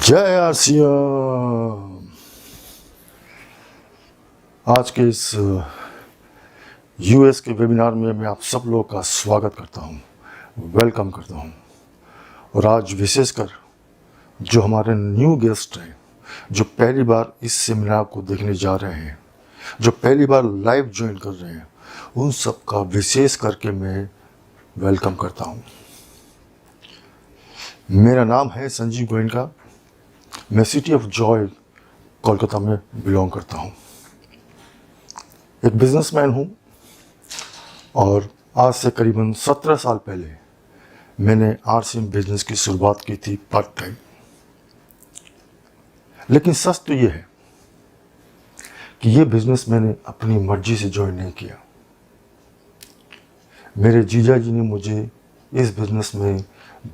जय आरसीएम। आज के इस यूएस के वेबिनार में मैं आप सब लोगों का स्वागत करता हूं, वेलकम करता हूं। और आज विशेषकर जो हमारे न्यू गेस्ट हैं, जो पहली बार इस सेमिनार को देखने जा रहे हैं, जो पहली बार लाइव ज्वाइन कर रहे हैं, उन सब का विशेष करके मैं वेलकम करता हूं। मेरा नाम है संजीव गोयनका। मैं सिटी ऑफ जॉय कोलकाता में बिलोंग करता हूं। एक बिजनेसमैन हूं और आज से करीबन 17 साल पहले मैंने आरसीएम बिजनेस की शुरुआत की थी पार्ट टाइम। लेकिन सच तो ये है कि ये बिजनेस मैंने अपनी मर्जी से ज्वाइन नहीं किया। मेरे जीजा जी ने मुझे इस बिजनेस में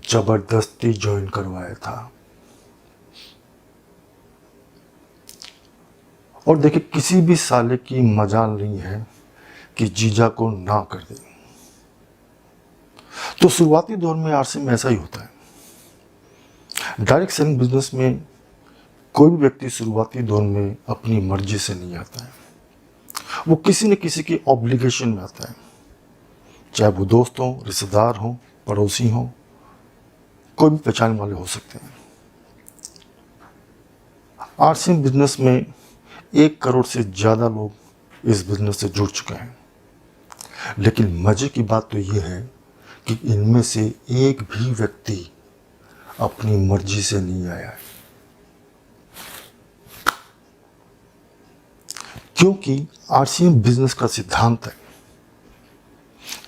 जबरदस्ती ज्वाइन करवाया था। और देखिए, किसी भी साले की मजाल नहीं है कि जीजा को ना कर दे। तो शुरुआती दौर में आरसीएम में ऐसा ही होता है। डायरेक्ट सेलिंग बिजनेस में कोई भी व्यक्ति शुरुआती दौर में अपनी मर्जी से नहीं आता है। वो किसी न किसी की ऑब्लिगेशन में आता है, चाहे वो दोस्त हो, रिश्तेदार हो, पड़ोसी हो, कोई भी पहचान वाले हो सकते हैं। आरसीएम बिजनेस में 1 करोड़ से ज़्यादा लोग इस बिजनेस से जुड़ चुके हैं। लेकिन मजे की बात तो ये है कि इनमें से एक भी व्यक्ति अपनी मर्जी से नहीं आया है, क्योंकि आरसीएम बिजनेस का सिद्धांत है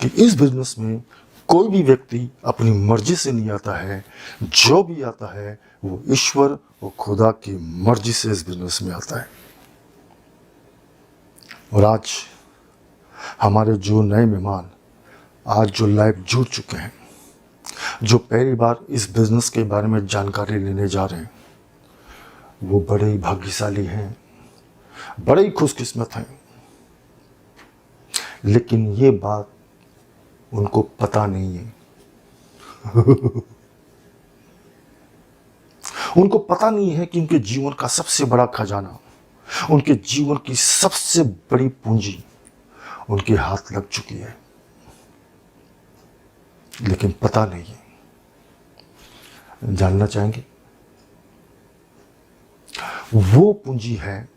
कि इस बिजनेस में कोई भी व्यक्ति अपनी मर्जी से नहीं आता है। जो भी आता है वो ईश्वर और खुदा की मर्जी से इस बिजनेस में आता है। और आज हमारे जो नए मेहमान आज जो लाइव जुड़ चुके हैं, जो पहली बार इस बिजनेस के बारे में जानकारी लेने जा रहे हैं, वो बड़े ही भाग्यशाली हैं, बड़े ही खुशकिस्मत हैं। लेकिन ये बात उनको पता नहीं है। उनको पता नहीं है कि उनके जीवन का सबसे बड़ा खजाना, उनके जीवन की सबसे बड़ी पूंजी उनके हाथ लग चुकी है, लेकिन पता नहीं है। जानना चाहेंगे? वो पूंजी है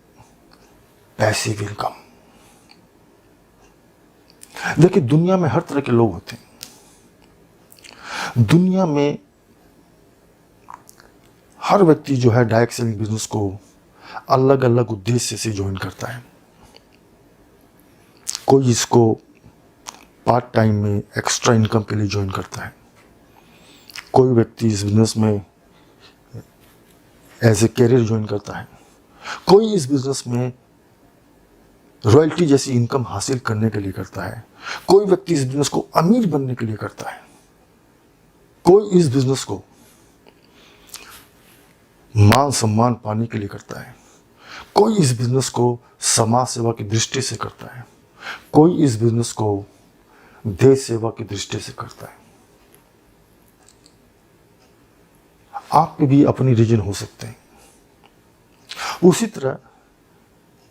पैसिव इनकम। देखिए, दुनिया में हर तरह के लोग होते हैं। दुनिया में हर व्यक्ति जो है डायरेक्ट सेलिंग बिजनेस को अलग अलग उद्देश्य से ज्वाइन करता है। कोई इसको पार्ट टाइम में एक्स्ट्रा इनकम के लिए ज्वाइन करता है। कोई व्यक्ति इस बिजनेस में एज ए कैरियर ज्वाइन करता है। कोई इस बिजनेस में रॉयल्टी जैसी इनकम हासिल करने के लिए करता है। कोई व्यक्ति इस बिजनेस को अमीर बनने के लिए करता है। कोई इस बिजनेस को मान सम्मान पाने के लिए करता है। कोई इस बिजनेस को समाज सेवा की दृष्टि से करता है। कोई इस बिजनेस को देश सेवा की दृष्टि से करता है। आपके भी अपनी रीजन हो सकते हैं। उसी तरह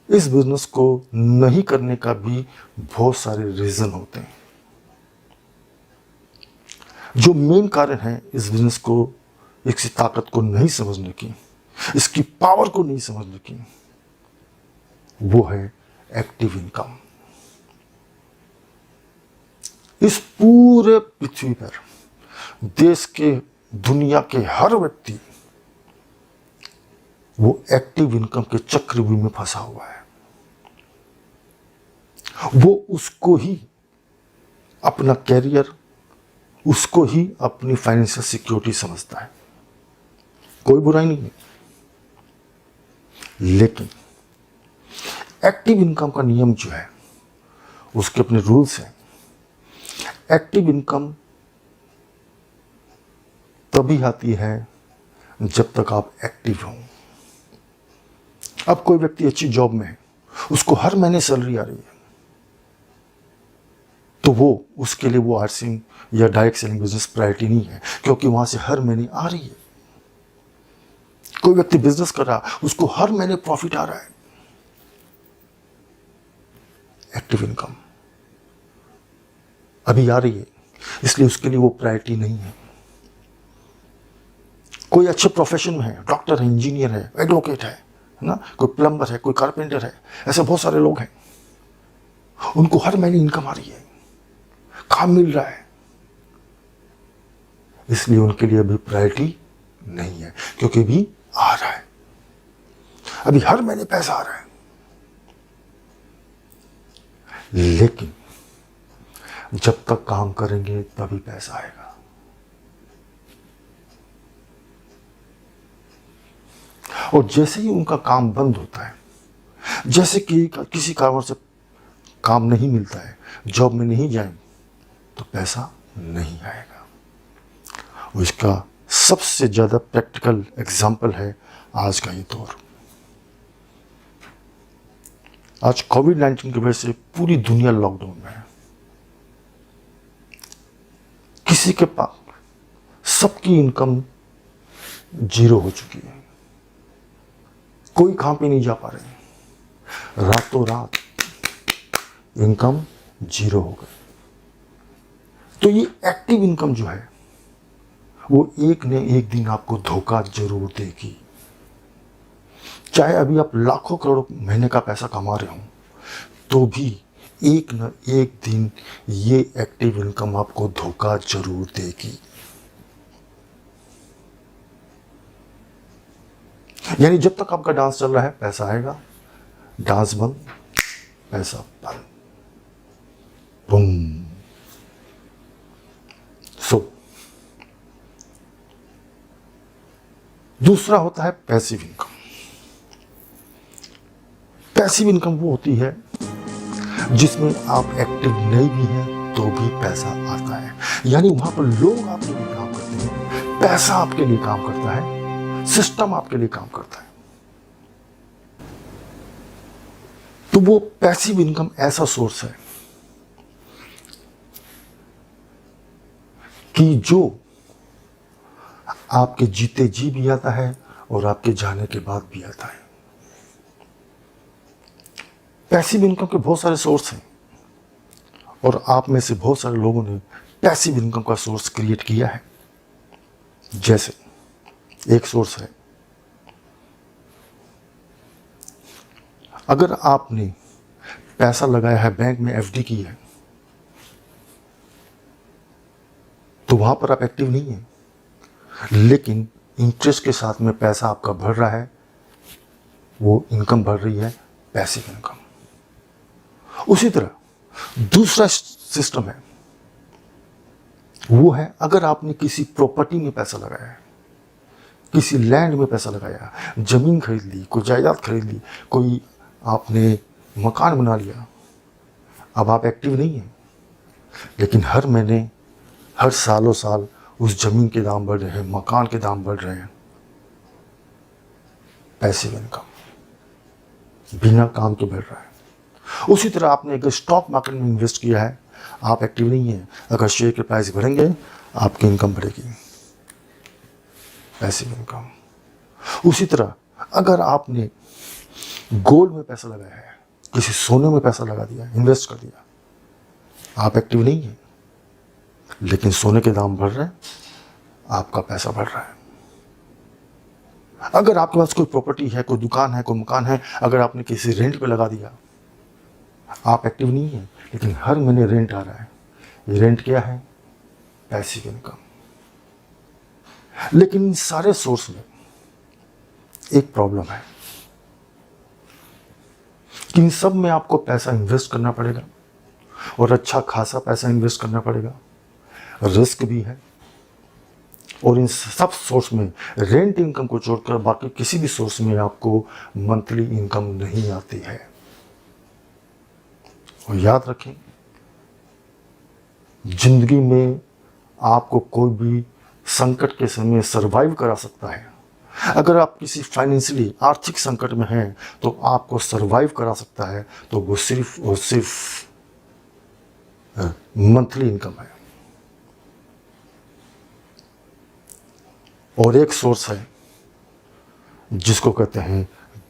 इस बिजनेस को नहीं करने का भी बहुत सारे रीजन होते हैं। जो मेन कारण है इस बिजनेस को, इसकी ताकत को नहीं समझने की, इसकी पावर को नहीं समझने की, वो है एक्टिव इनकम। इस पूरे पृथ्वी पर देश के, दुनिया के हर व्यक्ति वो एक्टिव इनकम के चक्रव्यूह में फंसा हुआ है। वो उसको ही अपना कैरियर, उसको ही अपनी फाइनेंशियल सिक्योरिटी समझता है। कोई बुराई नहीं है, लेकिन एक्टिव इनकम का नियम जो है, उसके अपने रूल्स हैं। एक्टिव इनकम तभी आती है जब तक आप एक्टिव हो। अब कोई व्यक्ति अच्छी जॉब में है, उसको हर महीने सैलरी आ रही है, तो वो उसके लिए वो आरसीएम या डायरेक्ट सेलिंग बिजनेस प्रायोरिटी नहीं है, क्योंकि वहां से हर महीने आ रही है। कोई व्यक्ति बिजनेस कर रहा, उसको हर महीने प्रॉफिट आ रहा है, एक्टिव इनकम अभी आ रही है, इसलिए उसके लिए वो प्रायोरिटी नहीं है। कोई अच्छे प्रोफेशन में है, डॉक्टर है, इंजीनियर है, एडवोकेट है ना, कोई प्लम्बर है, कोई कारपेंटर है, ऐसे बहुत सारे लोग हैं, उनको हर महीने इनकम आ रही है, काम मिल रहा है, इसलिए उनके लिए अभी प्रायोरिटी नहीं है, क्योंकि अभी आ रहा है, अभी हर महीने पैसा आ रहा है। लेकिन जब तक काम करेंगे तभी पैसा आएगा। और जैसे ही उनका काम बंद होता है, जैसे कि किसी कारण से काम नहीं मिलता है, जॉब में नहीं जाएंगे, तो पैसा नहीं आएगा। और इसका सबसे ज़्यादा प्रैक्टिकल एग्जाम्पल है आज का ये दौर। आज कोविड-19 की वजह से पूरी दुनिया लॉकडाउन में है। किसी के पास सबकी इनकम जीरो हो चुकी है, कोई काम पे नहीं जा पा रहे, रातों रात इनकम जीरो हो गई। तो ये एक्टिव इनकम जो है वो एक न एक दिन आपको धोखा जरूर देगी। चाहे अभी आप लाखों करोड़ महीने का पैसा कमा रहे हो, तो भी एक न एक दिन ये एक्टिव इनकम आपको धोखा जरूर देगी। यानी जब तक आपका डांस चल रहा है पैसा आएगा, डांस बंद पैसा बंद, बूम। दूसरा होता है पैसिव इनकम। पैसिव इनकम वो होती है जिसमें आप एक्टिव नहीं भी हैं तो भी पैसा आता है। यानी वहां पर लोग आपके लिए काम करते हैं, पैसा आपके लिए काम करता है, सिस्टम आपके लिए काम करता है। तो वो पैसिव इनकम ऐसा सोर्स है कि जो आपके जीते जी भी आता है और आपके जाने के बाद भी आता है। पैसिव इनकम के बहुत सारे सोर्स हैं और आप में से बहुत सारे लोगों ने पैसिव इनकम का सोर्स क्रिएट किया है। जैसे एक सोर्स है, अगर आपने पैसा लगाया है, बैंक में एफडी की है, तो वहां पर आप एक्टिव नहीं है, लेकिन इंटरेस्ट के साथ में पैसा आपका बढ़ रहा है, वो इनकम बढ़ रही है, पैसिव इनकम। उसी तरह दूसरा सिस्टम है, वो है अगर आपने किसी प्रॉपर्टी में पैसा लगाया है, किसी लैंड में पैसा लगाया, जमीन खरीद ली, कोई जायदाद खरीद ली, कोई आपने मकान बना लिया, अब आप एक्टिव नहीं हैं, लेकिन हर महीने, हर सालों साल उस जमीन के दाम बढ़ रहे हैं, मकान के दाम बढ़ रहे हैं, पैसिव इनकम बिना काम के बढ़ रहा है। उसी तरह आपने अगर स्टॉक मार्केट में इन्वेस्ट किया है, आप एक्टिव नहीं है, अगर शेयर के प्राइस बढ़ेंगे आपकी इनकम बढ़ेगी, पैसिव इनकम। उसी तरह अगर आपने गोल्ड में पैसा लगाया है, किसी सोने में पैसा लगा दिया, इन्वेस्ट कर दिया, आप एक्टिव नहीं है, लेकिन सोने के दाम बढ़ रहे हैं, आपका पैसा बढ़ रहा है। अगर आपके पास कोई प्रॉपर्टी है, कोई दुकान है, कोई मकान है, अगर आपने किसी रेंट पे लगा दिया, आप एक्टिव नहीं है, लेकिन हर महीने रेंट आ रहा है, ये रेंट क्या है, पैसिव इनकम। लेकिन इन सारे सोर्स में एक प्रॉब्लम है कि इन सब में आपको पैसा इन्वेस्ट करना पड़ेगा और अच्छा खासा पैसा इन्वेस्ट करना पड़ेगा, रिस्क भी है। और इन सब सोर्स में रेंट इनकम को छोड़कर बाकी किसी भी सोर्स में आपको मंथली इनकम नहीं आती है। और याद रखें, जिंदगी में आपको कोई भी संकट के समय सरवाइव करा सकता है। अगर आप किसी फाइनेंशियली आर्थिक संकट में हैं तो आपको सरवाइव करा सकता है, तो वो सिर्फ और सिर्फ मंथली इनकम है। और एक सोर्स है जिसको कहते हैं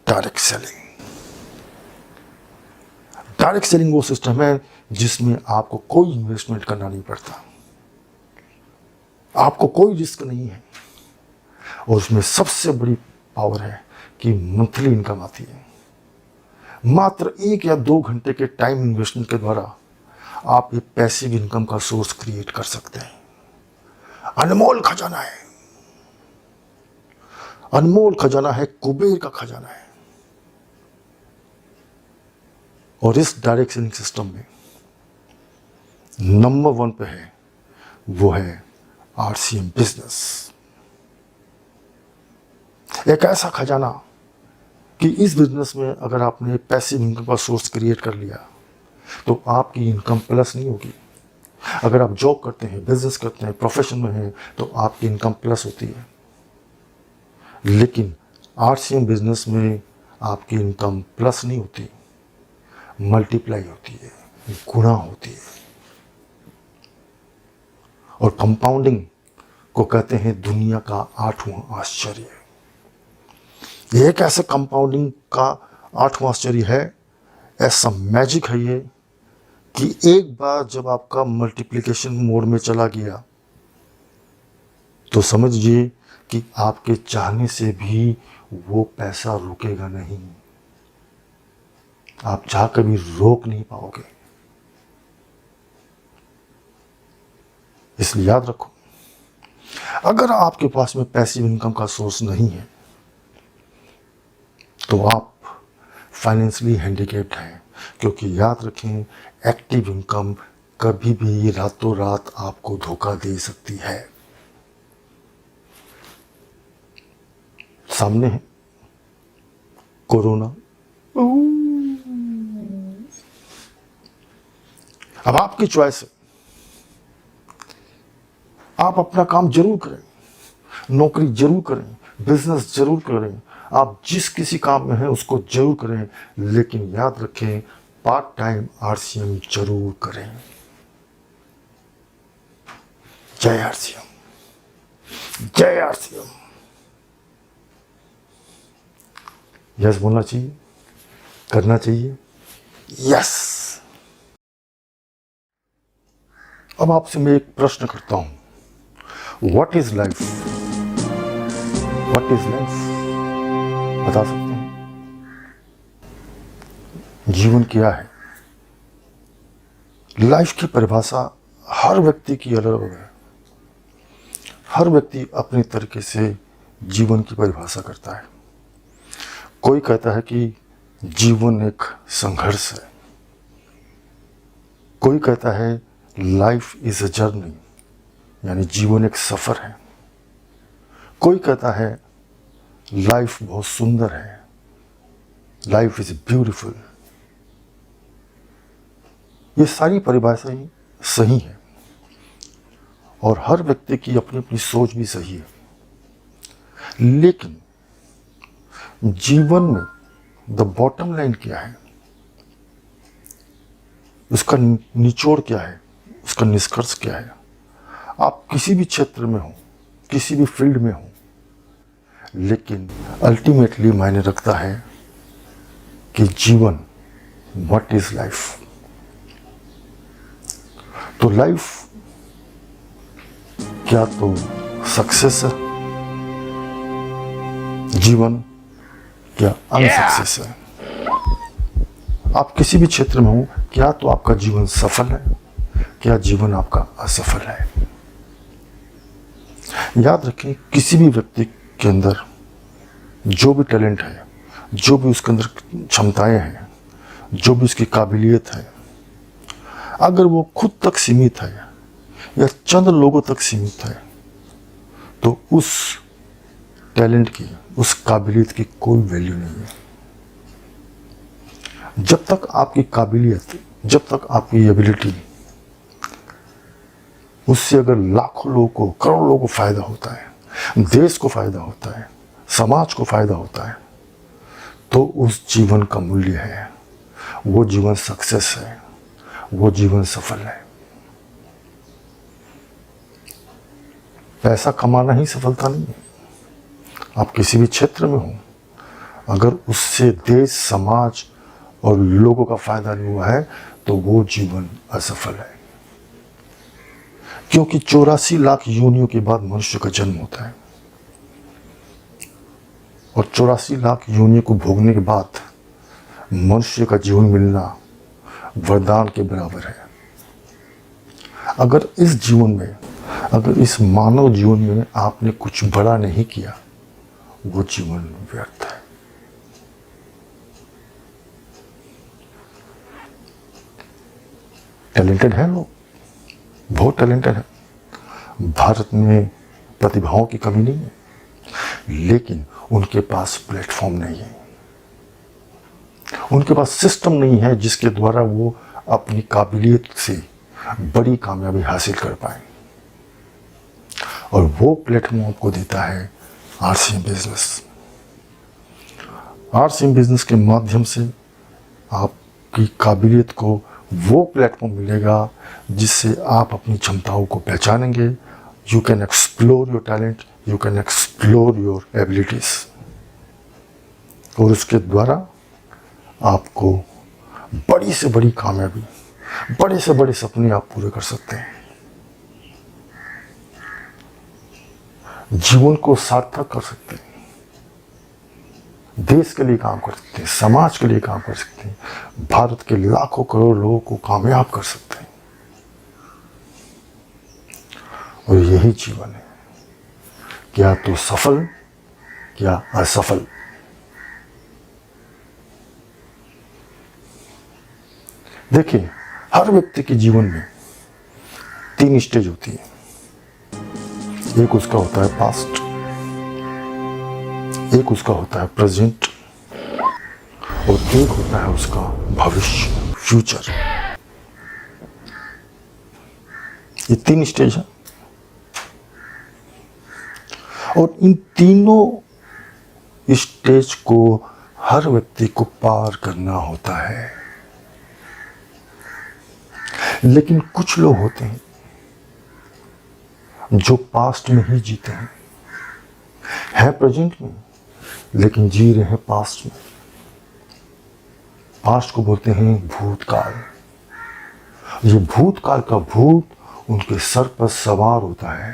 डायरेक्ट सेलिंग। डायरेक्ट सेलिंग वो सिस्टम है जिसमें आपको कोई इन्वेस्टमेंट करना नहीं पड़ता, आपको कोई रिस्क नहीं है, और उसमें सबसे बड़ी पावर है कि मंथली इनकम आती है। मात्र 1 या 2 घंटे के टाइम इन्वेस्टमेंट के द्वारा आप एक पैसिव इनकम का सोर्स क्रिएट कर सकते हैं। अनमोल खजाना है, अनमोल खजाना है, कुबेर का खजाना है। और इस डायरेक्ट सेलिंग सिस्टम में नंबर 1 पे है, वो है आरसीएम बिजनेस। एक ऐसा खजाना कि इस बिजनेस में अगर आपने पैसिव इनकम का सोर्स क्रिएट कर लिया तो आपकी इनकम प्लस नहीं होगी। अगर आप जॉब करते हैं, बिजनेस करते हैं, प्रोफेशन में हैं, तो आपकी इनकम प्लस होती है। लेकिन आरसीएम बिजनेस में आपकी इनकम प्लस नहीं होती, मल्टीप्लाई होती है, गुणा होती है। और कंपाउंडिंग को कहते हैं दुनिया का 8वां आश्चर्य। एक ऐसे कंपाउंडिंग का 8वां आश्चर्य है, ऐसा मैजिक है ये कि एक बार जब आपका मल्टीप्लिकेशन मोड में चला गया तो समझिए कि आपके चाहने से भी वो पैसा रुकेगा नहीं, आप चाह कर भी रोक नहीं पाओगे। इसलिए याद रखो, अगर आपके पास में पैसिव इनकम का सोर्स नहीं है तो आप फाइनेंशियली हैंडिकैप्ड हैं, क्योंकि याद रखें, एक्टिव इनकम कभी भी रातों रात आपको धोखा दे सकती है। सामने है कोरोना। अब आपकी चॉइस है, आप अपना काम जरूर करें, नौकरी जरूर करें, बिजनेस जरूर करें, आप जिस किसी काम में हैं उसको जरूर करें, लेकिन याद रखें पार्ट टाइम आरसीएम जरूर करें। जय आरसीएम, जय आरसीएम। यस बोलना चाहिए, करना चाहिए, यस। अब आपसे मैं एक प्रश्न करता हूं, what is life? What is life? बता सकते हैं? जीवन क्या है? लाइफ की परिभाषा हर व्यक्ति की अलग है। हर व्यक्ति अपने तरीके से जीवन की परिभाषा करता है। कोई कहता है कि जीवन एक संघर्ष है, कोई कहता है लाइफ इज अ जर्नी, यानी जीवन एक सफर है, कोई कहता है लाइफ बहुत सुंदर है, लाइफ इज ब्यूटीफुल। ये सारी परिभाषाएं सही है और हर व्यक्ति की अपनी अपनी सोच भी सही है, लेकिन जीवन में द बॉटम लाइन क्या है, उसका निचोड़ क्या है, उसका निष्कर्ष क्या है? आप किसी भी क्षेत्र में हो, किसी भी फील्ड में हो, लेकिन अल्टीमेटली मायने रखता है कि जीवन, व्हाट इज लाइफ? तो लाइफ क्या तो सक्सेस है, जीवन क्या अनसक्सेस है? आप किसी भी क्षेत्र में हो, क्या तो आपका जीवन सफल है, क्या जीवन आपका असफल है? याद रखें, किसी भी व्यक्ति के अंदर जो भी टैलेंट है, जो भी उसके अंदर क्षमताएं हैं, जो भी उसकी काबिलियत है, अगर वो खुद तक सीमित है या चंद लोगों तक सीमित है, तो उस टैलेंट की, उस काबिलियत की कोई वैल्यू नहीं है। जब तक आपकी काबिलियत, जब तक आपकी एबिलिटी, उससे अगर लाखों लोगों को, करोड़ों लोगों को फायदा होता है, देश को फायदा होता है, समाज को फायदा होता है, तो उस जीवन का मूल्य है, वो जीवन सक्सेस है, वो जीवन सफल है। पैसा कमाना ही सफलता नहीं है। आप किसी भी क्षेत्र में हो, अगर उससे देश, समाज और लोगों का फायदा नहीं हुआ है तो वो जीवन असफल है। क्योंकि 84 लाख योनियों के बाद मनुष्य का जन्म होता है और 84 लाख योनियों को भोगने के बाद मनुष्य का जीवन मिलना वरदान के बराबर है। अगर इस जीवन में, अगर इस मानव जीवन में आपने कुछ बड़ा नहीं किया, वो जीवन व्यर्थ है। टैलेंटेड है लोग, बहुत टैलेंटेड है। भारत में प्रतिभाओं की कमी नहीं है, लेकिन उनके पास प्लेटफॉर्म नहीं है, उनके पास सिस्टम नहीं है जिसके द्वारा वो अपनी काबिलियत से बड़ी कामयाबी हासिल कर पाए। और वो प्लेटफॉर्म आपको देता है आरसीएम बिजनेस। आरसीएम बिजनेस के माध्यम से आपकी काबिलियत को वो प्लेटफॉर्म मिलेगा जिससे आप अपनी क्षमताओं को पहचानेंगे। You can explore your talent, you can explore your abilities, और उसके द्वारा आपको बड़ी से बड़ी कामयाबी, बड़े से बड़े सपने आप पूरे कर सकते हैं। जीवन को सार्थक कर सकते हैं, देश के लिए काम कर सकते हैं, समाज के लिए काम कर सकते हैं, भारत के लाखों करोड़ लोगों को कामयाब कर सकते हैं। और यही जीवन है, क्या तो सफल, क्या असफल। देखिए, हर व्यक्ति के जीवन में 3 स्टेज होती है। एक उसका होता है पास्ट, एक उसका होता है प्रेजेंट, और एक होता है उसका भविष्य, फ्यूचर। ये 3 स्टेज है और इन तीनों स्टेज को हर व्यक्ति को पार करना होता है। लेकिन कुछ लोग होते हैं जो पास्ट में ही जीते हैं प्रेजेंट में, लेकिन जी रहे हैं पास्ट में। पास्ट को बोलते हैं भूतकाल। ये भूतकाल का भूत उनके सर पर सवार होता है।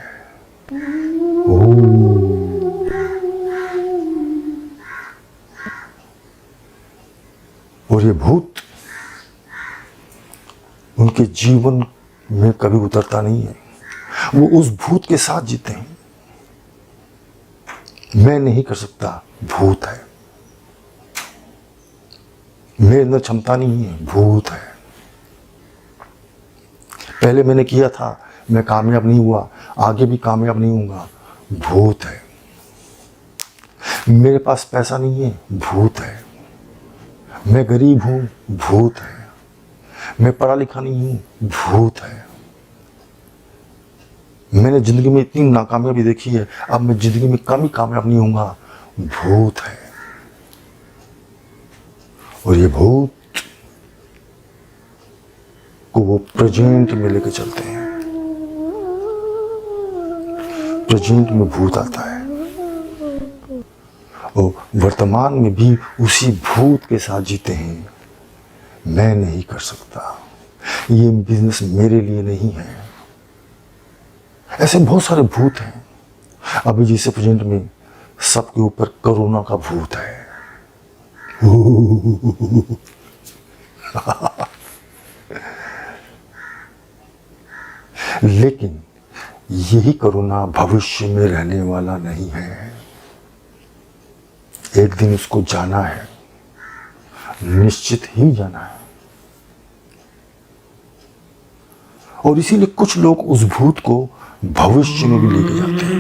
और ये भूत उनके जीवन में कभी उतरता नहीं है, वो उस भूत के साथ जीते हैं। मैं नहीं कर सकता, भूत है। मेरे अंदर क्षमता नहीं है, भूत है। पहले मैंने किया था, मैं कामयाब नहीं हुआ, आगे भी कामयाब नहीं होऊंगा, भूत है। मेरे पास पैसा नहीं है, भूत है। मैं गरीब हूं, भूत है। मैं पढ़ा लिखा नहीं हूं, भूत है। मैंने जिंदगी में इतनी नाकामयाबी देखी है, अब मैं जिंदगी में कभी कामयाब नहीं होऊंगा, भूत है। और ये भूत को वो प्रेजेंट में लेके चलते हैं। प्रेजेंट में भूत आता है और वर्तमान में भी उसी भूत के साथ जीते हैं। मैं नहीं कर सकता, ये बिजनेस मेरे लिए नहीं है। ऐसे बहुत सारे भूत हैं। अभी जैसे प्रेजेंट में सबके ऊपर कोरोना का भूत है। लेकिन यही कोरोना भविष्य में रहने वाला नहीं है। एक दिन उसको जाना है, निश्चित ही जाना है। और इसीलिए कुछ लोग उस भूत को भविष्य में भी लेके जाते हैं।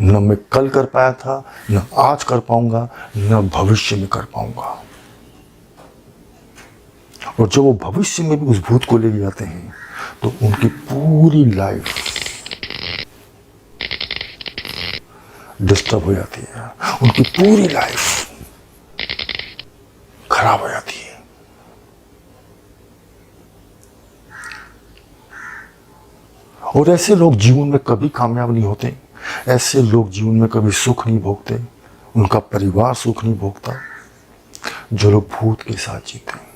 न मैं कल कर पाया था, न आज कर पाऊंगा, न भविष्य में कर पाऊंगा। और जब वो भविष्य में भी उस भूत को ले जाते हैं तो उनकी पूरी लाइफ डिस्टर्ब हो जाती है, उनकी पूरी लाइफ खराब हो जाती है। और ऐसे लोग जीवन में कभी कामयाब नहीं होते, ऐसे लोग जीवन में कभी सुख नहीं भोगते, उनका परिवार सुख नहीं भोगता जो लोग भूत के साथ जीते हैं।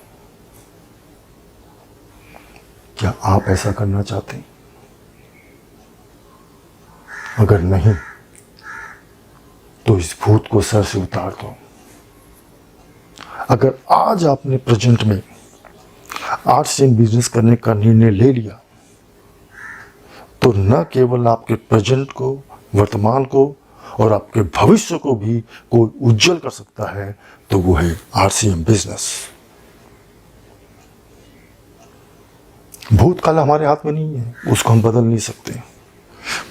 क्या आप ऐसा करना चाहते हैं? अगर नहीं तो इस भूत को सर से उतार दो। अगर आज आपने प्रेजेंट में आर्ट्स एंड बिजनेस करने का निर्णय ले लिया तो न केवल आपके प्रेजेंट को, वर्तमान को और आपके भविष्य को भी कोई उज्जवल कर सकता है, तो वो है आरसीएम बिजनेस। भूतकाल हमारे हाथ में नहीं है, उसको हम बदल नहीं सकते।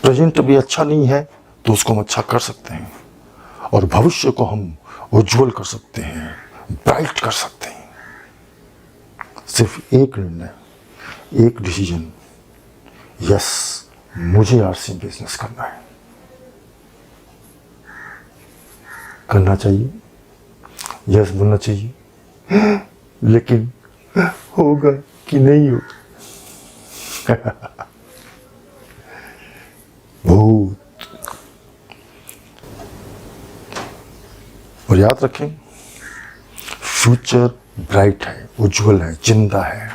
प्रेजेंट भी अच्छा नहीं है तो उसको हम अच्छा कर सकते हैं, और भविष्य को हम उज्जवल कर सकते हैं, ब्राइट कर सकते हैं। सिर्फ एक निर्णय, एक डिसीजन, यस मुझे आरसीएम बिजनेस करना है, करना चाहिए, यस बोलना चाहिए। लेकिन होगा कि नहीं होगा? भूत। और याद रखें, फ्यूचर ब्राइट है, उज्जवल है, जिंदा है,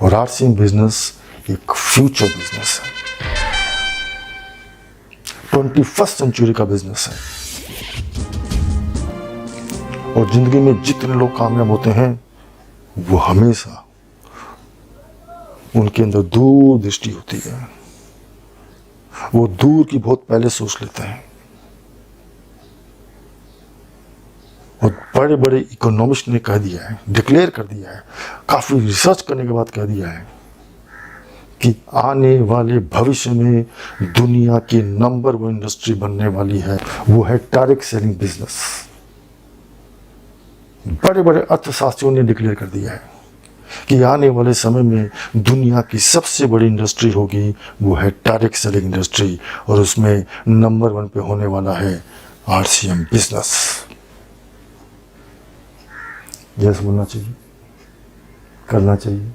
और आरसीएम बिजनेस एक फ्यूचर बिजनेस है, 21st सेंचुरी का बिजनेस है। और जिंदगी में जितने लोग कामयाब होते हैं वो हमेशा उनके अंदर दूर दृष्टि होती है, वो दूर की बहुत पहले सोच लेते हैं। और बड़े बड़े इकोनॉमिस्ट ने कह दिया है, डिक्लेयर कर दिया है, काफी रिसर्च करने के बाद कह दिया है कि आने वाले भविष्य में दुनिया की नंबर 1 इंडस्ट्री बनने वाली है, वो है डायरेक्ट सेलिंग बिजनेस। बड़े बड़े अर्थशास्त्रियों ने डिक्लेयर कर दिया है कि आने वाले समय में दुनिया की सबसे बड़ी इंडस्ट्री होगी, वो है डायरेक्ट सेलिंग इंडस्ट्री, और उसमें नंबर 1 पे होने वाला है आरसीएम बिजनेस। यस बोलना चाहिए, करना चाहिए।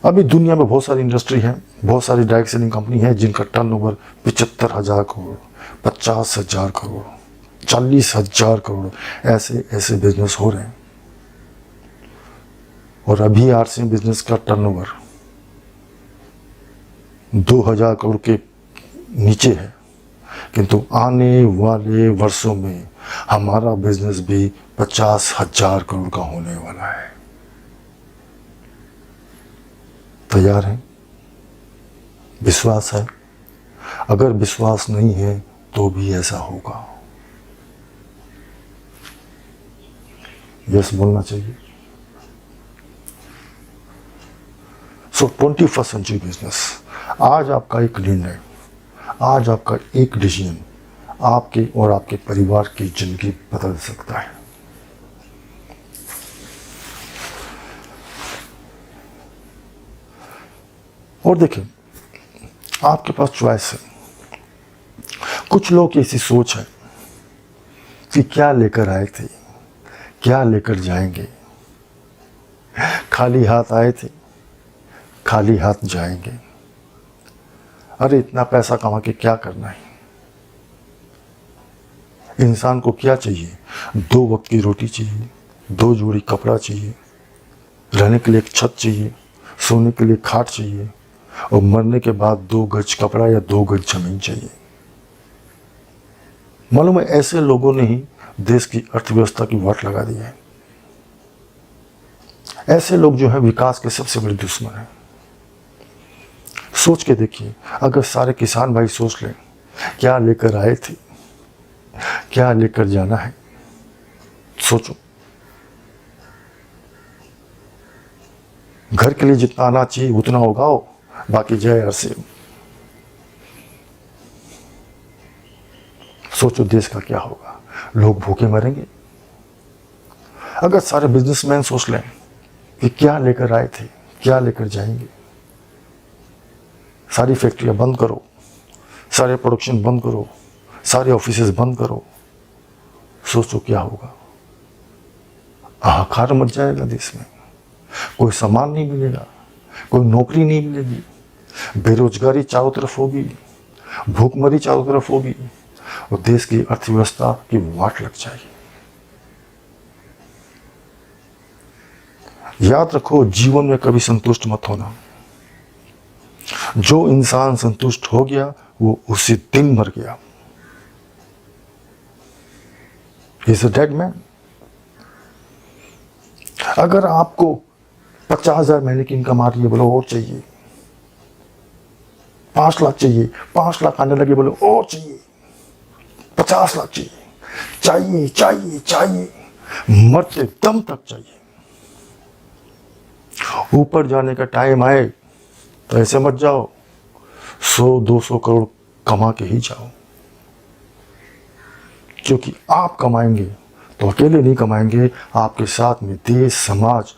अभी दुनिया में बहुत सारी इंडस्ट्री है, बहुत सारी डायरेक्ट सेलिंग कंपनी है जिनका टर्नओवर 75,000 करोड़, 50,000 करोड़, 40,000 करोड़, ऐसे ऐसे बिजनेस हो रहे हैं। और अभी आरसीएम बिजनेस का टर्नओवर 2,000 करोड़ के नीचे है, किंतु आने वाले वर्षों में हमारा बिजनेस भी 50,000 करोड़ का होने वाला है। तैयार हैं? विश्वास है? अगर विश्वास नहीं है तो भी ऐसा होगा। यस बोलना चाहिए। सो 21st सेंचुरी बिजनेस, आज आपका एक निर्णय, आज आपका एक डिसीजन आपके और आपके परिवार की जिंदगी बदल सकता है। और देखिए, आपके पास चॉइस है। कुछ लोग की ऐसी सोच है कि क्या लेकर आए थे, क्या लेकर जाएंगे, खाली हाथ आए थे, खाली हाथ जाएंगे। अरे इतना पैसा कमा के क्या करना है? इंसान को क्या चाहिए? 2 वक्त की रोटी चाहिए, 2 जोड़ी कपड़ा चाहिए, रहने के लिए एक छत चाहिए, सोने के लिए खाट चाहिए, और मरने के बाद 2 गज कपड़ा या 2 गज जमीन चाहिए। मालूम है, ऐसे लोगों ने ही देश की अर्थव्यवस्था की वाट लगा दी है। ऐसे लोग जो है विकास के सबसे बड़े दुश्मन हैं। सोच के देखिए, अगर सारे किसान भाई सोच लें क्या लेकर आए थे, क्या लेकर जाना है, सोचो। घर के लिए जितना आना चाहिए उतना उगाओ, बाकी जय आरसीएम। सोचो देश का क्या होगा, लोग भूखे मरेंगे। अगर सारे बिजनेसमैन सोच लें कि क्या लेकर आए थे, क्या लेकर जाएंगे, सारी फैक्ट्रियां बंद करो, सारे प्रोडक्शन बंद करो, सारे ऑफिसेज बंद करो, सोचो क्या होगा। हाहाकार मच जाएगा देश में, कोई सामान नहीं मिलेगा, कोई नौकरी नहीं मिलेगी, बेरोजगारी चारों तरफ होगी, भूखमरी चारों तरफ होगी और देश की अर्थव्यवस्था की वाट लग जाएगी। याद रखो, जीवन में कभी संतुष्ट मत होना। जो इंसान संतुष्ट हो गया वो उसी दिन मर गया। Is a dead man. अगर आपको 50,000 महीने की इनकम आ रही है, बोलो और चाहिए। 5 लाख चाहिए, 5 लाख आने लगे, बोलो और चाहिए। 50 लाख चाहिए, चाहिए चाहिए चाहिए, मरते दम तक चाहिए। ऊपर जाने का टाइम आए तो ऐसे मत जाओ, 100-200 करोड़ कमा के ही जाओ। क्योंकि आप कमाएंगे तो अकेले नहीं कमाएंगे, आपके साथ में देश, समाज,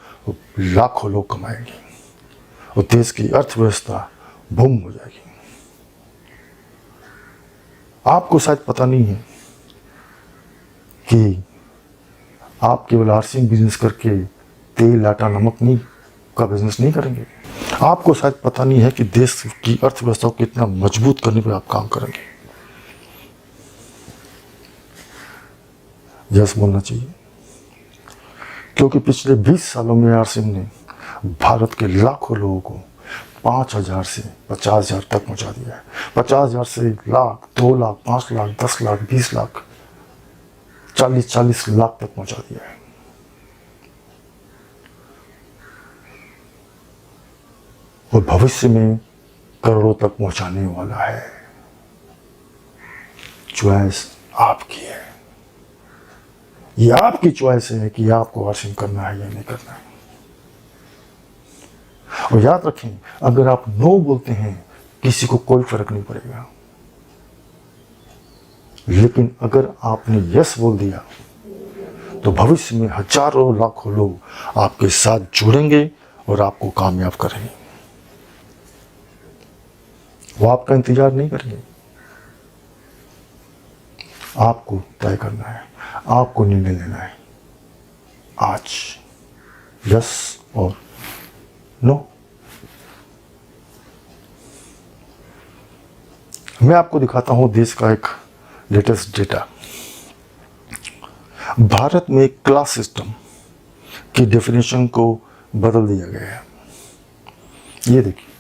लाखों लोग कमाएंगे और देश की अर्थव्यवस्था बूम हो जाएगी। आपको शायद पता नहीं है कि आप केवल आरसीएम बिजनेस करके तेल, आटा, नमक नहीं का बिजनेस नहीं करेंगे। आपको शायद पता नहीं है कि देश की अर्थव्यवस्था को कितना मजबूत करने पर आप काम करेंगे। यस बोलना चाहिए, क्योंकि पिछले 20 सालों में आरसीएम ने भारत के लाखों लोगों को 5,000 से 50,000 तक पहुंचा दिया है। 50,000 से लाख, 2 लाख, 5 लाख, 10 लाख, 20 लाख, 40 लाख तक पहुंचा दिया है। और भविष्य में करोड़ों तक पहुंचाने वाला है। चॉइस आपकी है। ये आपकी चॉइस है कि आपको आरसीएम करना है या नहीं करना है। और याद रखें, अगर आप नो बोलते हैं किसी को कोई फर्क नहीं पड़ेगा, लेकिन अगर आपने यस बोल दिया तो भविष्य में हजारों लाखों लोग आपके साथ जुड़ेंगे और आपको कामयाब करेंगे। वो आपका इंतजार नहीं करेंगे। आपको तय करना है, आपको निर्णय लेना है आज, यस और नो। मैं आपको दिखाता हूं देश का एक लेटेस्ट डेटा। भारत में क्लास सिस्टम की डेफिनेशन को बदल दिया गया है। ये देखिए,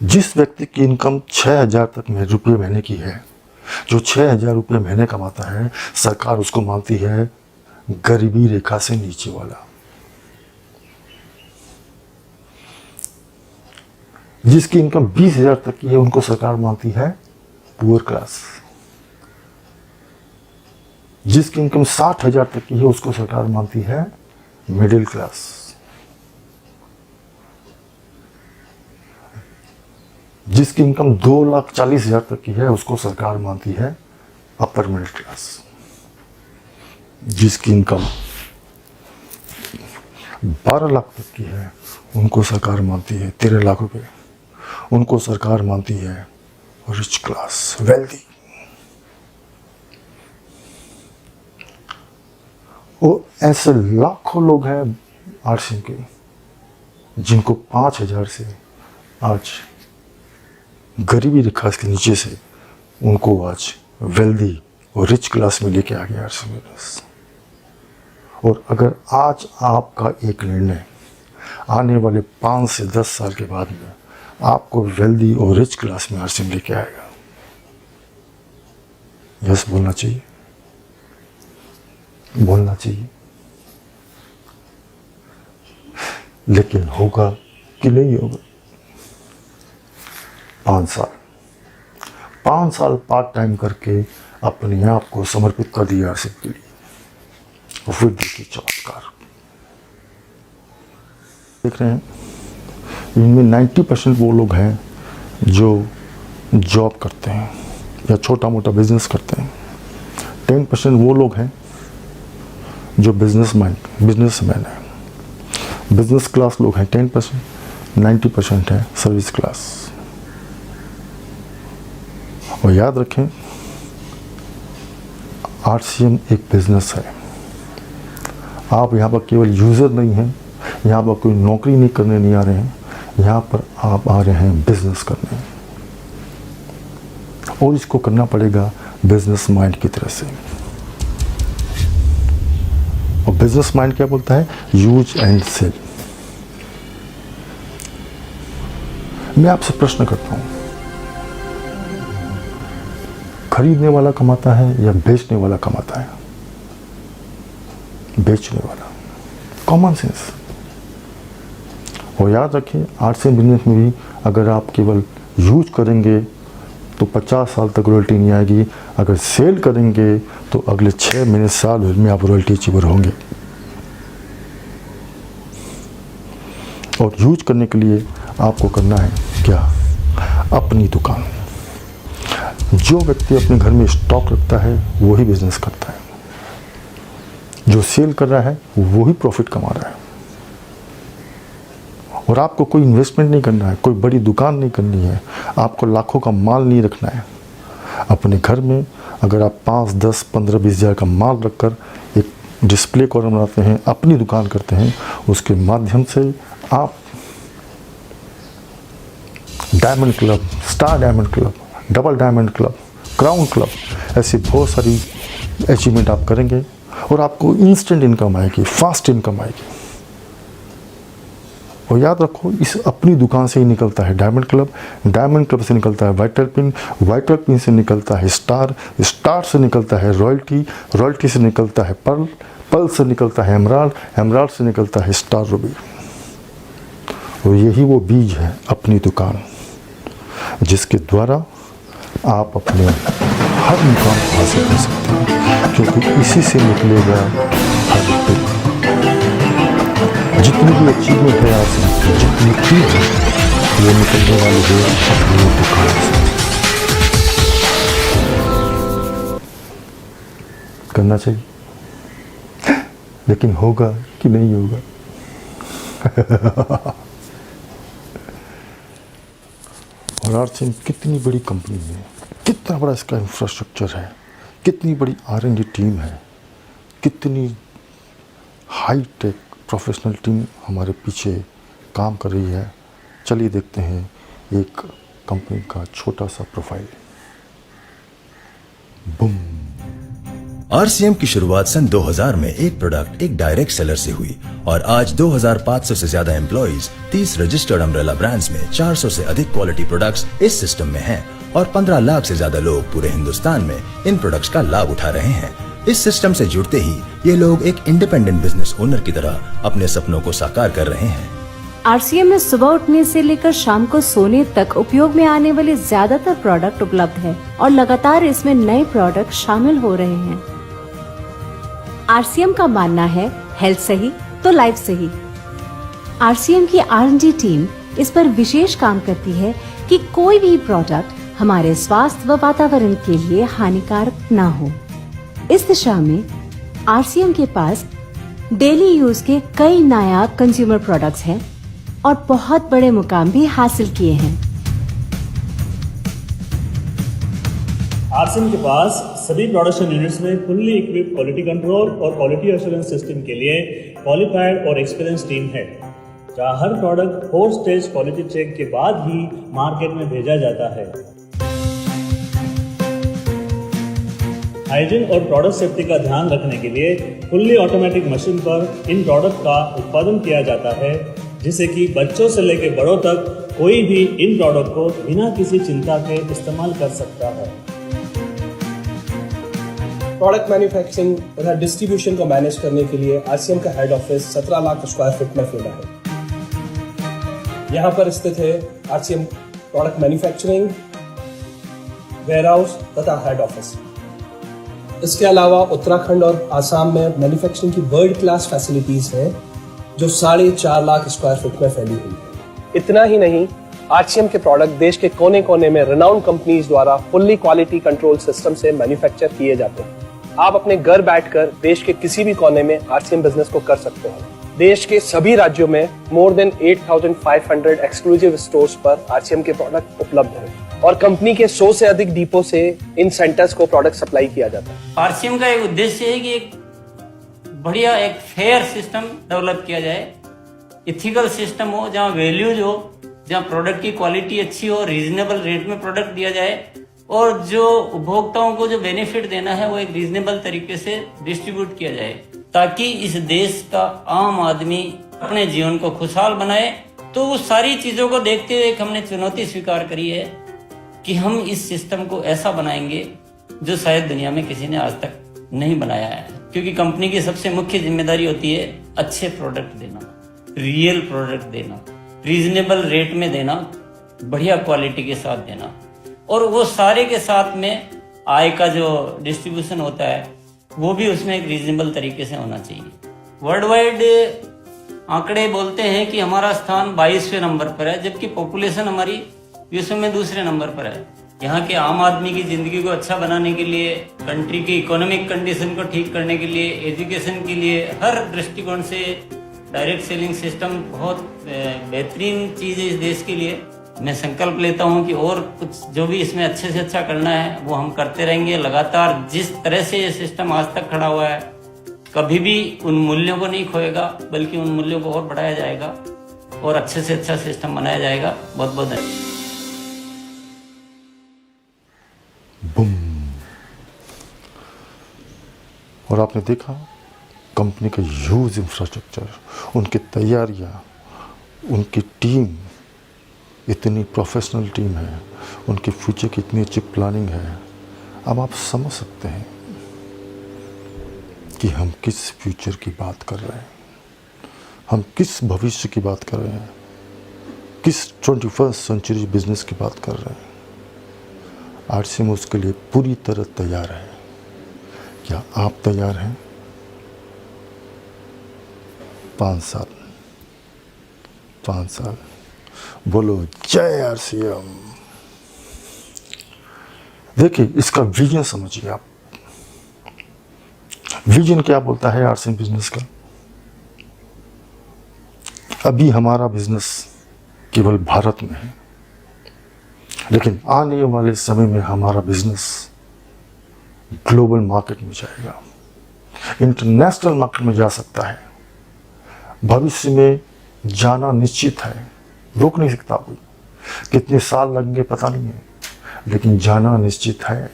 जिस व्यक्ति की इनकम 6,000 तक में रुपये महीने की है, जो 6,000 रुपये महीने कमाता है, सरकार उसको मानती है गरीबी रेखा से नीचे वाला। जिसकी इनकम 20,000 तक की है, उनको सरकार मानती है पुअर क्लास। जिसकी इनकम 60,000 तक की है, उसको सरकार मानती है मिडिल क्लास। जिसकी इनकम 2,40,000 तक की है, उसको सरकार मानती है अपर मिडिल क्लास। जिसकी इनकम 12 लाख तक की है, उनको सरकार मानती है 13 लाख रुपए, उनको सरकार मानती है रिच क्लास, वेल्दी। और ऐसे लाखों लोग हैं आरसीएम के, जिनको 5,000 से आज गरीबी रेखा के नीचे से उनको आज वेल्दी और रिच क्लास में लेके आ गया आरसीएम बिजनेस। और अगर आज आपका एक निर्णय आने वाले 5 से 10 साल के बाद में आपको वेल्दी और रिच क्लास में आरसीएम लेके आएगा। यस बोलना चाहिए, बोलना चाहिए। लेकिन होगा कि नहीं होगा? 5 साल पार्ट टाइम करके अपने आप को समर्पित कर दिया आरसीएम के लिए, और फिर देखिए चमत्कार। देख रहे हैं, इनमें 90% वो लोग हैं जो जॉब करते हैं या छोटा मोटा बिजनेस करते हैं। 10% वो लोग हैं जो बिजनेसमैन है। बिजनेस क्लास लोग हैं 10%, 90% है सर्विस क्लास। और याद रखें, आरसीएम एक बिजनेस है। आप यहाँ पर केवल यूज़र नहीं हैं, यहाँ पर कोई नौकरी नहीं करने नहीं आ रहे हैं, यहाँ पर आप आ रहे हैं बिजनेस करने, और इसको करना पड़ेगा बिजनेस माइंड की तरह से। और बिजनेस माइंड क्या बोलता है? Use and sell. मैं आपसे प्रश्न करता हूं, खरीदने वाला कमाता है या बेचने वाला कमाता है? बेचने वाला। Common sense. और याद रखिए, आरसीएम बिजनेस में भी अगर आप केवल यूज करेंगे तो 50 साल तक रॉयल्टी नहीं आएगी, अगर सेल करेंगे तो अगले 6 महीने साल भर में आप रॉयल्टी अचीवर होंगे। और यूज करने के लिए आपको करना है क्या? अपनी दुकान। जो व्यक्ति अपने घर में स्टॉक रखता है वो ही बिजनेस करता है, जो सेल कर रहा है वो ही प्रॉफिट कमा रहा है। और आपको कोई इन्वेस्टमेंट नहीं करना है, कोई बड़ी दुकान नहीं करनी है, आपको लाखों का माल नहीं रखना है। अपने घर में अगर आप 5, 10, 15, 20 हज़ार का माल रखकर एक डिस्प्ले कॉर्नर बनाते हैं, अपनी दुकान करते हैं, उसके माध्यम से आप diamond club, star diamond club, double diamond club, crown club, ऐसी बहुत सारी अचीवमेंट आप करेंगे और आपको इंस्टेंट इनकम आएगी, फास्ट इनकम आएगी। और याद रखो, इस अपनी दुकान से ही निकलता है डायमंड क्लब, डायमंड क्लब से निकलता है वाइटल पिन, वाइटल पिन से निकलता है स्टार, स्टार से निकलता है रॉयल्टी, रॉयल्टी से निकलता है पर्ल, पर्ल से निकलता है एमराल्ड, एमराल्ड से निकलता है स्टार रूबी। और यही वो बीज है अपनी दुकान, जिसके द्वारा आप अपने हर मुकाम को हासिल कर सकते हैं, क्योंकि इसी से निकलेगा हर दिन। जितनी भी अचीवमेंट है आपसे, जितनी चीज है, वो निकलने वाली है अपनी दुकान से। करना चाहिए, लेकिन होगा कि नहीं होगा? और आरसीएम कितनी बड़ी कंपनी है, कितना बड़ा इसका इंफ्रास्ट्रक्चर है, कितनी बड़ी R&D टीम है, कितनी हाई टेक प्रोफेशनल टीम हमारे पीछे काम कर रही है। चलिए देखते हैं एक कंपनी का छोटा सा प्रोफाइल। बूम। आरसीएम की शुरुआत सन 2000 में एक प्रोडक्ट एक डायरेक्ट सेलर से हुई और आज 2500 से ज्यादा एम्प्लॉइज, 30 रजिस्टर्ड अम्ब्रेला ब्रांड्स में 400 से अधिक क्वालिटी प्रोडक्ट्स इस सिस्टम में हैं और 15 लाख से ज्यादा लोग पूरे हिंदुस्तान में इन प्रोडक्ट्स का लाभ उठा रहे हैं। इस सिस्टम से जुड़ते ही ये लोग एक इंडिपेंडेंट बिजनेस ओनर की तरह अपने सपनों को साकार कर रहे हैं। आरसीएम में सुबह उठने से लेकर शाम को सोने तक उपयोग में आने वाले ज्यादातर प्रोडक्ट उपलब्ध है और लगातार इसमें नए प्रोडक्ट शामिल हो रहे हैं। आरसीएम का मानना है हेल्थ सही तो लाइफ सही। आरसीएम की R&D टीम इस पर विशेष काम करती है कि कोई भी प्रोडक्ट हमारे स्वास्थ्य व वातावरण के लिए हानिकारक ना हो। इस दिशा में आरसीएम के पास डेली यूज के कई नायाब कंज्यूमर प्रोडक्ट्स हैं और बहुत बड़े मुकाम भी हासिल किए हैं। आरसीएम के पास सभी प्रोडक्शन यूनिट्स में फुल्ली इक्विप्ड क्वालिटी कंट्रोल और क्वालिटी एश्योरेंस सिस्टम के लिए क्वालिफाइड और एक्सपीरियंस टीम है, जहां हर प्रोडक्ट 4 स्टेज क्वालिटी चेक के बाद ही मार्केट में भेजा जाता है। हाइजीन और प्रोडक्ट सेफ्टी का ध्यान रखने के लिए फुल्ली ऑटोमेटिक मशीन पर इन प्रोडक्ट का उत्पादन किया जाता है, जिससे कि बच्चों से लेकर बड़ों तक कोई भी इन प्रोडक्ट को बिना किसी चिंता के इस्तेमाल कर सकता है। प्रोडक्ट मैन्युफैक्चरिंग तथा डिस्ट्रीब्यूशन को मैनेज करने के लिए आरसीएम का head office 17 lakh square feet में फैला है। यहाँ पर स्थित है आरसीएम प्रोडक्ट मैन्युफैक्चरिंग, वेयरहाउस तथा हेड ऑफिस। इसके अलावा उत्तराखंड और आसाम में मैन्युफैक्चरिंग की वर्ल्ड क्लास फैसिलिटीज हैं, जो 4.5 लाख स्क्वायर फीट में फैली हुई है। इतना ही नहीं, आरसीएम के प्रोडक्ट देश के कोने कोने में रिनाउंड कंपनीज द्वारा फुल्ली क्वालिटी कंट्रोल सिस्टम से मैन्युफैक्चर किए जाते हैं। आप अपने घर बैठकर देश के किसी भी कोने में आरसीएम बिजनेस को कर सकते हैं। देश के सभी राज्यों में मोर देन 8,500 एक्सक्लूसिव स्टोर्स पर आरसीएम के प्रोडक्ट उपलब्ध हैं और कंपनी के 100 से अधिक डिपो से इन सेंटर्स को प्रोडक्ट सप्लाई किया जाता है। आरसीएम का एक उद्देश्य है कि एक बढ़िया एक फेयर सिस्टम डेवलप किया जाए, इथिकल सिस्टम हो, जहाँ वैल्यूज हो, जहाँ प्रोडक्ट की क्वालिटी अच्छी हो, रीजनेबल रेट में प्रोडक्ट दिया जाए और जो उपभोक्ताओं को जो बेनिफिट देना है वो एक रीजनेबल तरीके से डिस्ट्रीब्यूट किया जाए, ताकि इस देश का आम आदमी अपने जीवन को खुशहाल बनाए। तो वो सारी चीजों को देखते हुए एक हमने चुनौती स्वीकार करी है कि हम इस सिस्टम को ऐसा बनाएंगे जो शायद दुनिया में किसी ने आज तक नहीं बनाया है, क्योंकि कंपनी की सबसे मुख्य जिम्मेदारी होती है अच्छे प्रोडक्ट देना, रियल प्रोडक्ट देना, रीजनेबल रेट में देना, बढ़िया क्वालिटी के साथ देना, और वो सारे के साथ में आय का जो डिस्ट्रीब्यूशन होता है वो भी उसमें एक रीजनेबल तरीके से होना चाहिए। वर्ल्ड वाइड आंकड़े बोलते हैं कि हमारा स्थान 22वें नंबर पर है, जबकि पॉपुलेशन हमारी विश्व में दूसरे नंबर पर है। यहाँ के आम आदमी की जिंदगी को अच्छा बनाने के लिए, कंट्री की इकोनॉमिक कंडीशन को ठीक करने के लिए, एजुकेशन के लिए, हर दृष्टिकोण से डायरेक्ट सेलिंग सिस्टम बहुत बेहतरीन चीज़ है इस देश के लिए। मैं संकल्प लेता हूं कि और कुछ जो भी इसमें अच्छे से अच्छा करना है वो हम करते रहेंगे लगातार। जिस तरह से ये सिस्टम आज तक खड़ा हुआ है, कभी भी उन मूल्यों को नहीं खोएगा, बल्कि उन मूल्यों को और बढ़ाया जाएगा और अच्छे से अच्छा सिस्टम बनाया जाएगा। बहुत बहुत धन्यवाद। बूम। और आपने देखा कंपनी का ह्यूज इंफ्रास्ट्रक्चर, उनकी तैयारियां, उनकी टीम इतनी प्रोफेशनल टीम है, उनके फ्यूचर की इतनी अच्छी प्लानिंग है। अब आप समझ सकते हैं कि हम किस फ्यूचर की बात कर रहे हैं, हम किस भविष्य की बात कर रहे हैं, किस 21st सेंचुरी बिजनेस की बात कर रहे हैं। आरसीएम उसके लिए पूरी तरह तैयार है। क्या आप तैयार हैं? 5 साल बोलो जय आरसीएम। देखिए, इसका विजन समझिए आप। विजन क्या बोलता है आरसीएम बिजनेस का? अभी हमारा बिजनेस केवल भारत में है, लेकिन आने वाले समय में हमारा बिजनेस ग्लोबल मार्केट में जाएगा, इंटरनेशनल मार्केट में जा सकता है। भविष्य में जाना निश्चित है, रोक नहीं सकता कोई। कितने साल लगेंगे पता नहीं है, लेकिन जाना निश्चित है।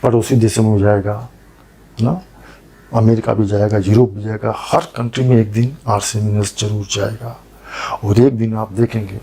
पड़ोसी देशों में जाएगा ना, अमेरिका भी जाएगा, यूरोप भी जाएगा, हर कंट्री में एक दिन आरसीएम बिजनेस जरूर जाएगा। और एक दिन आप देखेंगे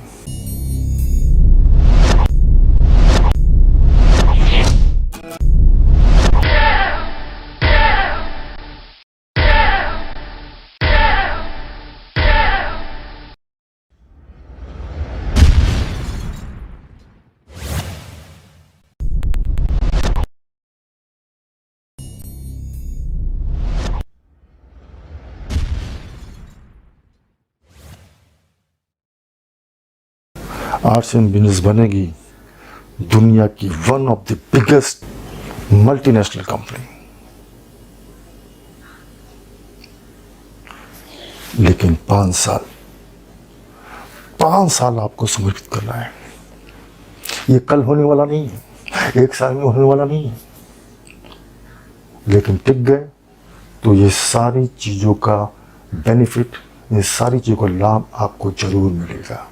आरसीएम बिजनेस बनेगी दुनिया की one of the biggest multinational company. लेकिन 5 साल आपको समर्पित करना है। ये कल होने वाला नहीं है, 1 साल में होने वाला नहीं है। लेकिन टिक गए तो ये सारी चीजों का बेनिफिट, ये सारी चीजों का लाभ आपको जरूर मिलेगा।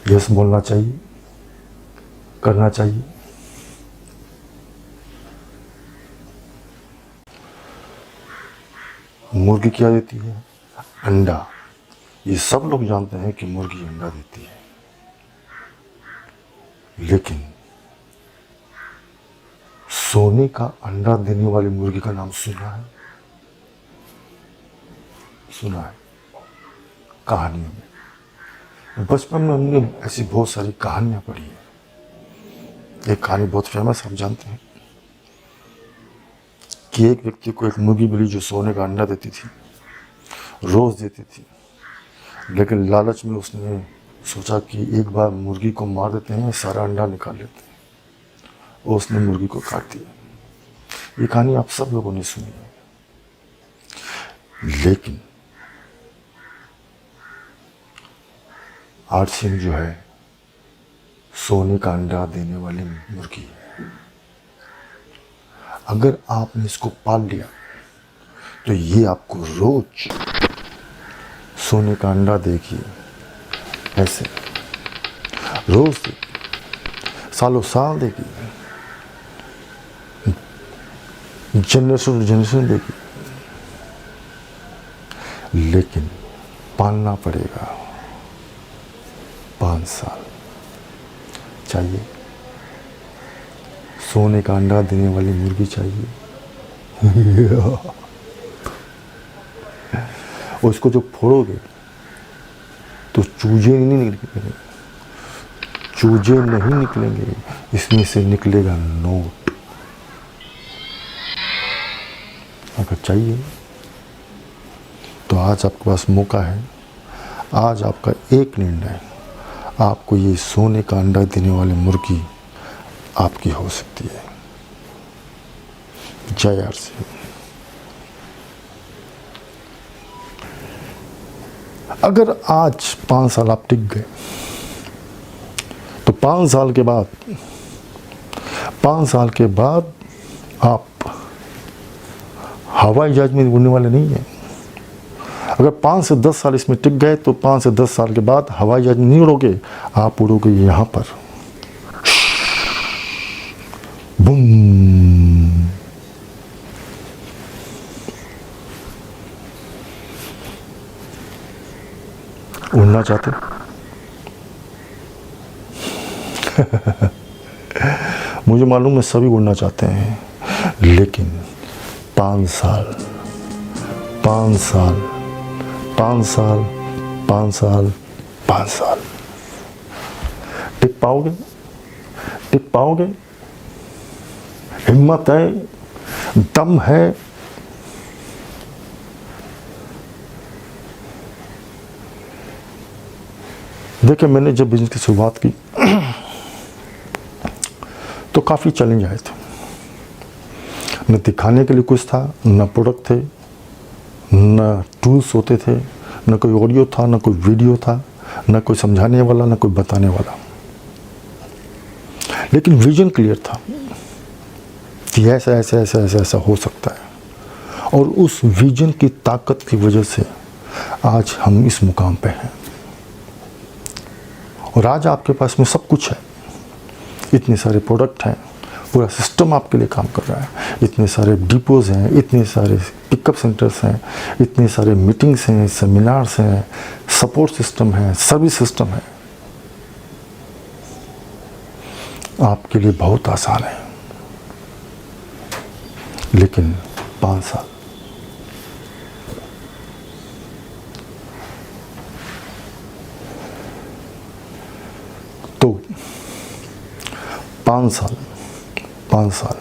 यस बोलना चाहिए, करना चाहिए। मुर्गी क्या देती है? अंडा। ये सब लोग जानते हैं कि मुर्गी अंडा देती है, लेकिन सोने का अंडा देने वाली मुर्गी का नाम सुना है? सुना है कहानियों में। बचपन में हमने ऐसी बहुत सारी कहानियां पढ़ी है। एक कहानी बहुत फेमस, आप जानते हैं कि एक व्यक्ति को एक मुर्गी मिली जो सोने का अंडा देती थी, रोज देती थी। लेकिन लालच में उसने सोचा कि एक बार मुर्गी को मार देते हैं, सारा अंडा निकाल लेते हैं। और उसने मुर्गी को काट दिया। ये कहानी आप सब लोगों ने सुनी है। लेकिन आरसीएम जो है सोने का अंडा देने वाली मुर्गी है। अगर आपने इसको पाल लिया तो ये आपको रोज सोने का अंडा देगी, ऐसे रोज देगी, सालों साल देगी, जनरेशन टू जनरेशन देगी, लेकिन पालना पड़ेगा 5 साल चाहिए। सोने का अंडा देने वाली मुर्गी चाहिए। उसको जब फोड़ोगे तो चूजे नहीं निकलेंगे, चूजे नहीं निकलेंगे, इसमें से निकलेगा नोट। अगर चाहिए तो आज आपके पास मौका है, आज आपका एक निर्णय, आपको ये सोने का अंडा देने वाली मुर्गी आपकी हो सकती है। जय आरसीएम। अगर आज 5 साल आप टिक गए तो 5 साल के बाद आप हवाई जहाज में उड़ने वाले नहीं हैं। अगर 5 से 10 साल इसमें टिक गए तो 5 से 10 साल के बाद हवाई जहाज में नहीं उड़ोगे, आप उड़ोगे यहाँ पर, बूम। उड़ना चाहते? मुझे मालूम है सभी उड़ना चाहते हैं, लेकिन 5 साल 5 साल 5 साल 5 साल 5 साल टिक पाओगे? टिक पाओगे? हिम्मत है, दम है? देखिए, मैंने जब बिजनेस की शुरुआत की तो काफ़ी चैलेंज आए थे। न दिखाने के लिए कुछ था, न प्रोडक्ट थे, न टूल्स होते थे, न कोई ऑडियो था, न कोई वीडियो था, न कोई समझाने वाला, न कोई बताने वाला। लेकिन विजन क्लियर था कि ऐसा ऐसा ऐसा ऐसा ऐसा हो सकता है, और उस विजन की ताकत की वजह से आज हम इस मुकाम पे हैं। और आज आपके पास में सब कुछ है, इतने सारे प्रोडक्ट हैं, पूरा सिस्टम आपके लिए काम कर रहा है, इतने सारे डिपोज हैं, इतने सारे पिकअप सेंटर्स हैं, इतने सारे मीटिंग्स हैं, सेमिनार्स हैं, सपोर्ट सिस्टम है, सर्विस सिस्टम है। आपके लिए बहुत आसान है, लेकिन 5 साल तो 5 साल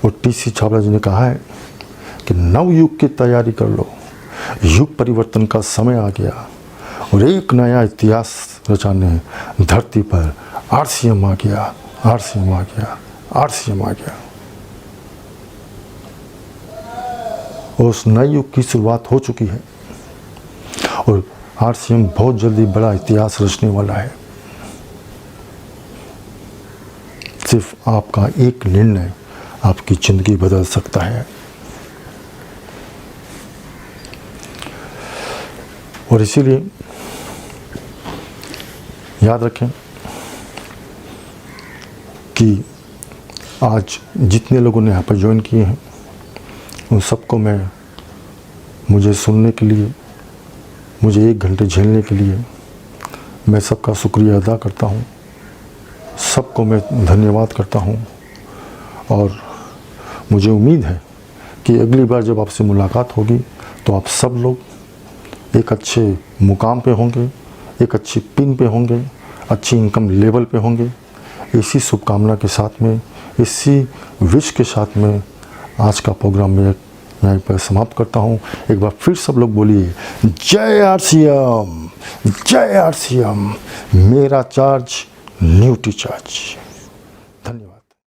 और टीसी छाबड़ा जी ने कहा है कि नव युग की तैयारी कर लो, युग परिवर्तन का समय आ गया और एक नया इतिहास रचाने धरती पर आरसीएम आ गया, आरसीएम आ गया, आरसीएम आ गया। और उस नए युग की शुरुआत हो चुकी है और आरसीएम बहुत जल्दी बड़ा इतिहास रचने वाला है। सिर्फ आपका एक निर्णय आपकी जिंदगी बदल सकता है। और इसीलिए याद रखें कि आज जितने लोगों ने यहाँ पर ज्वाइन किए हैं उन सबको मुझे सुनने के लिए, मुझे 1 घंटे झेलने के लिए मैं सबका शुक्रिया अदा करता हूँ, सबको मैं धन्यवाद करता हूँ। और मुझे उम्मीद है कि अगली बार जब आपसे मुलाकात होगी तो आप सब लोग एक अच्छे मुकाम पे होंगे, एक अच्छी पिन पे होंगे, अच्छी इनकम लेवल पे होंगे। इसी शुभकामना के साथ में, इसी विश के साथ में आज का प्रोग्राम मैं यहीं पर समाप्त करता हूँ। एक बार फिर सब लोग बोलिए जय आरसीएम, जय आरसीएम, मेरा चार्ज न्यूटी चार्ज। धन्यवाद।